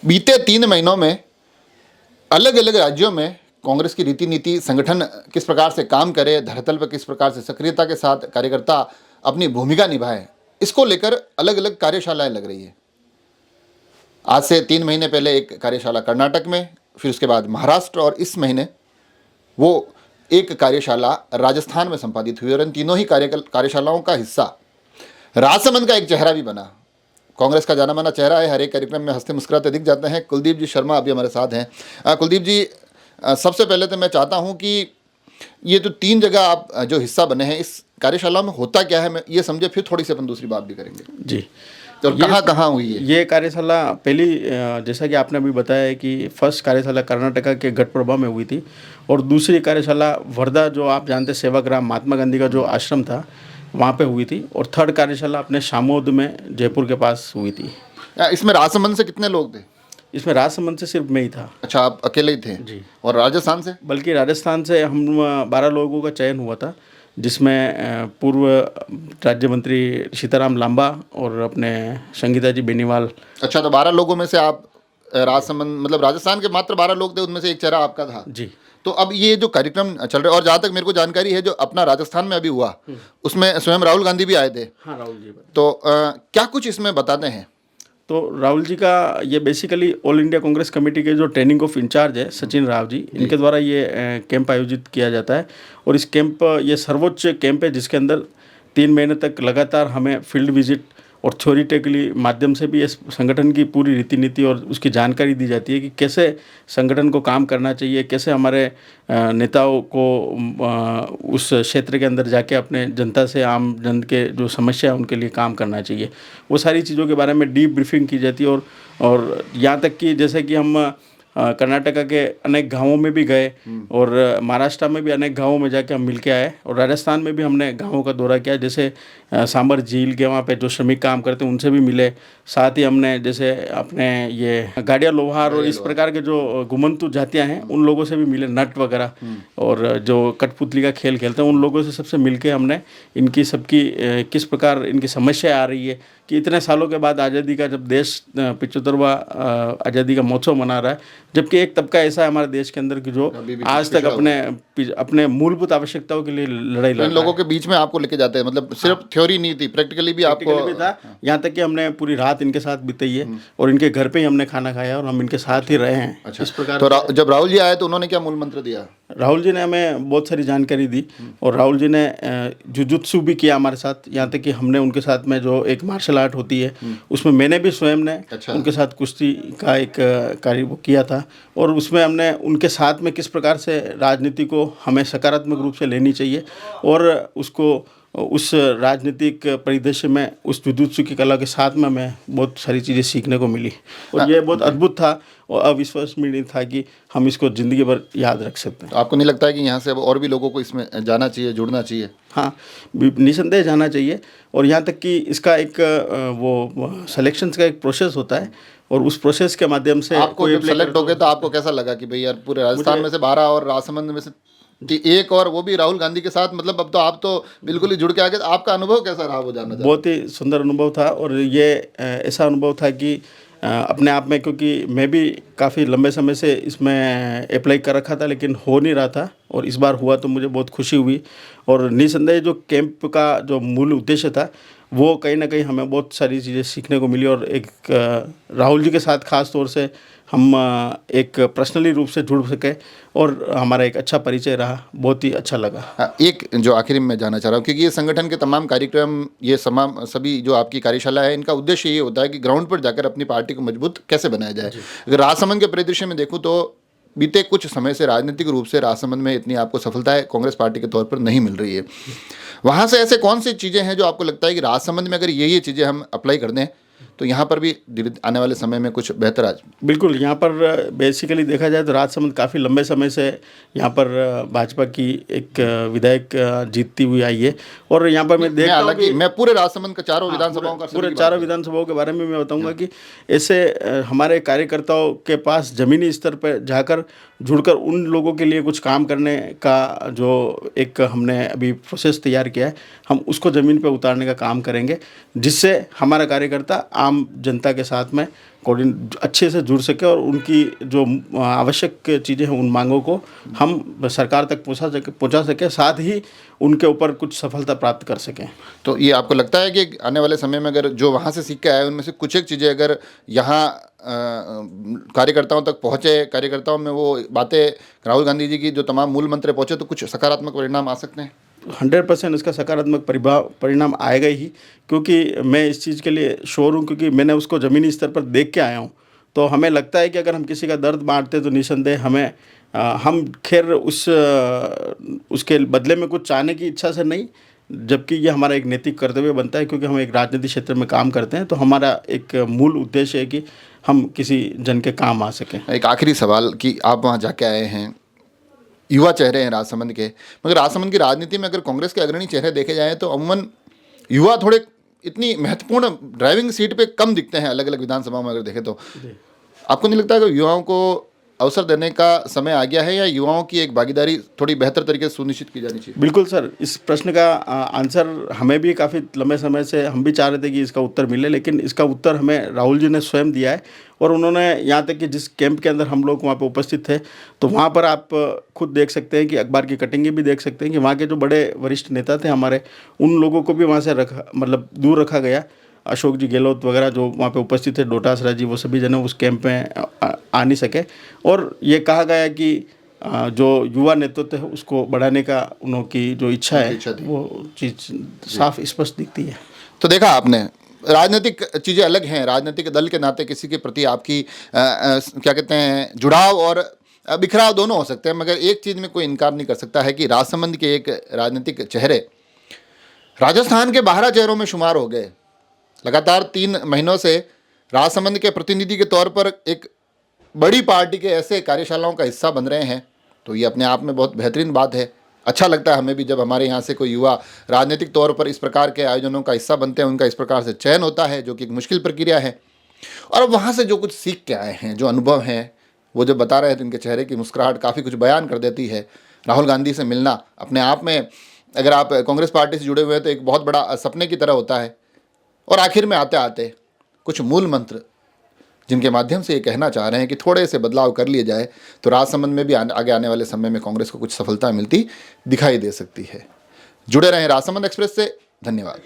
बीते 3 महीनों में अलग अलग राज्यों में कांग्रेस की रीति नीति, संगठन किस प्रकार से काम करे, धरातल पर किस प्रकार से सक्रियता के साथ कार्यकर्ता अपनी भूमिका निभाए, इसको लेकर अलग अलग कार्यशालाएं लग रही है। आज से 3 महीने पहले एक कार्यशाला कर्नाटक में, फिर उसके बाद महाराष्ट्र, और इस महीने वो एक कार्यशाला राजस्थान में संपादित हुई। और इन तीनों ही कार्यशालाओं का हिस्सा राजसमंद का एक चेहरा भी बना। कांग्रेस का जाना माना चेहरा है, हर एक कार्यक्रम में हंसते मुस्कुराते दिख जाते हैं। कुलदीप जी शर्मा अभी हमारे साथ हैं। कुलदीप जी, सबसे पहले तो मैं चाहता हूं कि ये तो 3 जगह आप जो हिस्सा बने हैं, इस कार्यशाला में होता क्या है, मैं ये समझे, फिर थोड़ी सी अपन दूसरी बात भी करेंगे जी। तो कहाँ कहाँ हुई है ये कार्यशाला पहली, जैसा कि आपने अभी बताया है कि फर्स्ट कार्यशाला कर्नाटका के गढ़प्रभा में हुई थी, और दूसरी कार्यशाला वर्धा, जो आप जानते हैं सेवाग्राम महात्मा गांधी का जो आश्रम था, वहाँ पे हुई थी, और थर्ड कार्यशाला अपने शामोद में जयपुर के पास हुई थी। इसमें राजसमंद से कितने लोग थे? इसमें राजसमंद से सिर्फ मैं ही था। अच्छा, आप अकेले ही थे? जी। और राजस्थान से? बल्कि राजस्थान से हम 12 लोगों का चयन हुआ था, जिसमें पूर्व राज्य मंत्री सीताराम लांबा और अपने संगीता जी बेनीवाल। अच्छा, तो 12 लोगों में से आप राजसमंद, मतलब राजस्थान के मात्र 12 लोग थे, उनमें से एक चेहरा आपका था? जी। तो अब ये जो कार्यक्रम चल रहा है, और जहाँ तक मेरे को जानकारी है, जो अपना राजस्थान में अभी हुआ उसमें स्वयं राहुल गांधी भी आए थे। हाँ, राहुल जी। तो क्या कुछ इसमें बताते हैं? तो राहुल जी का ये basically all India Congress committee के जो ट्रेनिंग ऑफ इंचार्ज है सचिन राव जी, इनके द्वारा ये कैंप आयोजित किया जाता है। और इस कैंप, ये सर्वोच्च कैंप है जिसके अंदर 3 महीने तक लगातार हमें फील्ड विजिट और थ्योरिटिकली माध्यम से भी इस संगठन की पूरी रीति नीति और उसकी जानकारी दी जाती है कि कैसे संगठन को काम करना चाहिए, कैसे हमारे नेताओं को उस क्षेत्र के अंदर जाके अपने जनता से, आम जन के जो समस्या है उनके लिए काम करना चाहिए। वो सारी चीज़ों के बारे में डीप ब्रीफिंग की जाती है। और यहाँ तक कि जैसे कि हम कर्नाटका के अनेक गांवों में भी गए, और महाराष्ट्र में भी अनेक गांवों में जाके हम मिल के आए, और राजस्थान में भी हमने गांवों का दौरा किया। जैसे सांबर झील के वहाँ पे जो श्रमिक काम करते हैं उनसे भी मिले। साथ ही हमने जैसे अपने ये गाड़िया लोहार और इस प्रकार के जो घुमंतु जातियाँ हैं उन लोगों से भी मिले, नट वगैरह, और जो कठपुतली का खेल खेलते हैं उन लोगों से सबसे मिल के हमने इनकी सबकी किस प्रकार इनकी समस्या आ रही है कि इतने सालों के बाद आज़ादी का, जब देश 75वां आज़ादी का महोत्सव मना रहा है, जबकि एक तबका ऐसा है हमारे देश के अंदर कि जो आज तक अपने मूलभूत आवश्यकताओं के लिए लड़ाई लड़ रहा है। इन लोगों के बीच में आपको लेके जाते हैं, मतलब सिर्फ थ्योरी नहीं थी, प्रैक्टिकली भी आपको भी था। यहाँ तक कि हमने पूरी रात इनके साथ बिताई है, और इनके घर पे ही हमने खाना खाया, और हम इनके साथ ही रहे हैं। अच्छा, इस प्रकार तो जब राहुल जी आए तो उन्होंने क्या मूल मंत्र दिया? राहुल जी ने हमें बहुत सारी जानकारी दी, और राहुल जी ने जुजुत्सु भी किया हमारे साथ। यहाँ तक कि हमने उनके साथ में जो एक मार्शल आर्ट होती है उसमें मैंने भी स्वयं ने उनके साथ कुश्ती का एक कार्य वो किया था, और उसमें हमने उनके साथ में किस प्रकार से राजनीति को हमें सकारात्मक रूप से लेनी चाहिए, और उसको उस राजनीतिक परिदृश्य में उस जुजुत्सु की कला के साथ में हमें बहुत सारी चीज़ें सीखने को मिली, और ये बहुत अद्भुत था और अविश्वसनीय था कि हम इसको ज़िंदगी भर याद रख सकते हैं। तो आपको नहीं लगता है कि यहाँ से अब और भी लोगों को इसमें जाना चाहिए, जुड़ना चाहिए? हाँ, निसंदेह जाना चाहिए। और यहाँ तक कि इसका एक वो सिलेक्शंस का एक प्रोसेस होता है, और उस प्रोसेस के माध्यम से आपको जब सेलेक्ट हो गए तो आपको कैसा लगा कि भाई यार, पूरे राजस्थान में से 12 और राजसमंद में से एक, और वो भी राहुल गांधी के साथ, मतलब अब तो आप तो बिल्कुल ही जुड़ के आ गए। आपका अनुभव कैसा रहा, वो जानना? बहुत ही सुंदर अनुभव था, और ये ऐसा अनुभव था कि अपने आप में, क्योंकि मैं भी काफ़ी लंबे समय से इसमें अप्लाई कर रखा था लेकिन हो नहीं रहा था, और इस बार हुआ तो मुझे बहुत खुशी हुई। और निसंदेह जो कैंप का जो मूल उद्देश्य था वो कहीं ना कहीं हमें बहुत सारी चीज़ें सीखने को मिली, और एक राहुल जी के साथ ख़ास तौर से हम एक पर्सनली रूप से जुड़ सके, और हमारा एक अच्छा परिचय रहा, बहुत ही अच्छा लगा। एक जो आखिरी में मैं जानना चाह रहा हूँ, क्योंकि ये संगठन के तमाम कार्यक्रम, ये तमाम सभी जो आपकी कार्यशाला है, इनका उद्देश्य ये होता है कि ग्राउंड पर जाकर अपनी पार्टी को मजबूत कैसे बनाया जाए। अगर राजसमंद के परिदृश्य में देखूँ तो बीते कुछ समय से राजनीतिक रूप से राजसमंद में इतनी आपको सफलता है कांग्रेस पार्टी के तौर पर नहीं मिल रही है। वहाँ से ऐसे कौन सी चीज़ें हैं जो आपको लगता है कि राजसमंद में अगर ये चीज़ें हम अप्लाई कर दें तो यहाँ पर भी आने वाले समय में कुछ बेहतर आ? बिल्कुल, यहाँ पर बेसिकली देखा जाए तो राजसमंद काफ़ी लंबे समय से यहाँ पर भाजपा की एक विधायक जीतती हुई आई है, और यहाँ पर मैं देखता हूँ कि मैं पूरे राजसमंद का चारों विधानसभाओं का, पूरे चारों विधानसभाओं के बारे में मैं बताऊँगा कि ऐसे हमारे कार्यकर्ताओं के पास ज़मीनी स्तर पर जाकर जुड़कर उन लोगों के लिए कुछ काम करने का जो एक हमने अभी प्रोसेस तैयार किया है, हम उसको ज़मीन पर उतारने का काम करेंगे, जिससे हमारा कार्यकर्ता आम जनता के साथ में अच्छे से जुड़ सके और उनकी जो आवश्यक चीज़ें हैं उन मांगों को हम सरकार तक पहुंचा सके, साथ ही उनके ऊपर कुछ सफलता प्राप्त कर सकें। तो ये आपको लगता है कि आने वाले समय में अगर जो वहाँ से सीख के आए उनमें से कुछ एक चीज़ें अगर यहाँ कार्यकर्ताओं तक पहुँचे, कार्यकर्ताओं में वो बातें राहुल गांधी जी की जो तमाम मूल मंत्र पहुँचे, तो कुछ सकारात्मक परिणाम आ सकते हैं? 100% इसका सकारात्मक परिणाम आएगा ही, क्योंकि मैं इस चीज़ के लिए श्योर हूँ, क्योंकि मैंने उसको ज़मीनी स्तर पर देख के आया हूँ। तो हमें लगता है कि अगर हम किसी का दर्द बांटते तो निसंदेह हमें हम खैर उसके बदले में कुछ चाहने की इच्छा से नहीं, जबकि ये हमारा एक नैतिक कर्तव्य बनता है, क्योंकि हम एक राजनीतिक क्षेत्र में काम करते हैं, तो हमारा एक मूल उद्देश्य है कि हम किसी जन के काम आ सकें। एक आखिरी सवाल कि आप वहाँ जाके आए हैं, युवा चेहरे हैं राजसमंद के, मगर राजसमंद की राजनीति में अगर कांग्रेस के अग्रणी चेहरे देखे जाएं तो अमूमन युवा थोड़े इतनी महत्वपूर्ण ड्राइविंग सीट पे कम दिखते हैं अलग अलग विधानसभाओं में अगर देखें तो। आपको नहीं लगता कि युवाओं को अवसर देने का समय आ गया है, या युवाओं की एक भागीदारी थोड़ी बेहतर तरीके से सुनिश्चित की जानी चाहिए? बिल्कुल सर, इस प्रश्न का आंसर हमें भी काफ़ी लंबे समय से हम भी चाह रहे थे कि इसका उत्तर मिले, लेकिन इसका उत्तर हमें राहुल जी ने स्वयं दिया है। और उन्होंने यहाँ तक कि जिस कैंप के अंदर हम लोग वहाँ पे उपस्थित थे, तो वहाँ पर आप खुद देख सकते हैं कि अखबार की कटिंगें भी देख सकते हैं कि वहाँ के जो बड़े वरिष्ठ नेता थे हमारे, उन लोगों को भी वहाँ से मतलब दूर रखा गया। अशोक जी गहलोत वगैरह जो वहाँ पे उपस्थित थे, डोटासरा जी, वो सभी जने उस कैंप में आ नहीं सके। और ये कहा गया कि जो युवा नेतृत्व है उसको बढ़ाने का उनकी जो इच्छा है वो चीज़ साफ स्पष्ट दिखती है। तो देखा आपने, राजनीतिक चीज़ें अलग हैं, राजनीतिक दल के नाते किसी के प्रति आपकी क्या कहते हैं, जुड़ाव और बिखराव दोनों हो सकते हैं, मगर एक चीज़ में कोई इनकार नहीं कर सकता है कि राजसमंद के एक राजनीतिक चेहरे राजस्थान के 12 चेहरों में शुमार हो गए। लगातार 3 महीनों से राजसमंद के प्रतिनिधि के तौर पर एक बड़ी पार्टी के ऐसे कार्यशालाओं का हिस्सा बन रहे हैं, तो ये अपने आप में बहुत बेहतरीन बात है। अच्छा लगता है हमें भी जब हमारे यहाँ से कोई युवा राजनीतिक तौर पर इस प्रकार के आयोजनों का हिस्सा बनते हैं, उनका इस प्रकार से चयन होता है, जो कि एक मुश्किल प्रक्रिया है। और अब वहाँ से जो कुछ सीख के आए हैं, जो अनुभव हैं, वो जब बता रहे थे, उनके चेहरे की मुस्कुराहट काफ़ी कुछ बयान कर देती है। राहुल गांधी से मिलना अपने आप में, अगर आप कांग्रेस पार्टी से जुड़े हुए हैं, तो एक बहुत बड़ा सपने की तरह होता है। और आखिर में आते आते कुछ मूल मंत्र जिनके माध्यम से ये कहना चाह रहे हैं कि थोड़े से बदलाव कर लिए जाए तो राजसमंद में भी आगे आने वाले समय में कांग्रेस को कुछ सफलता मिलती दिखाई दे सकती है। जुड़े रहें राजसमंद एक्सप्रेस से। धन्यवाद।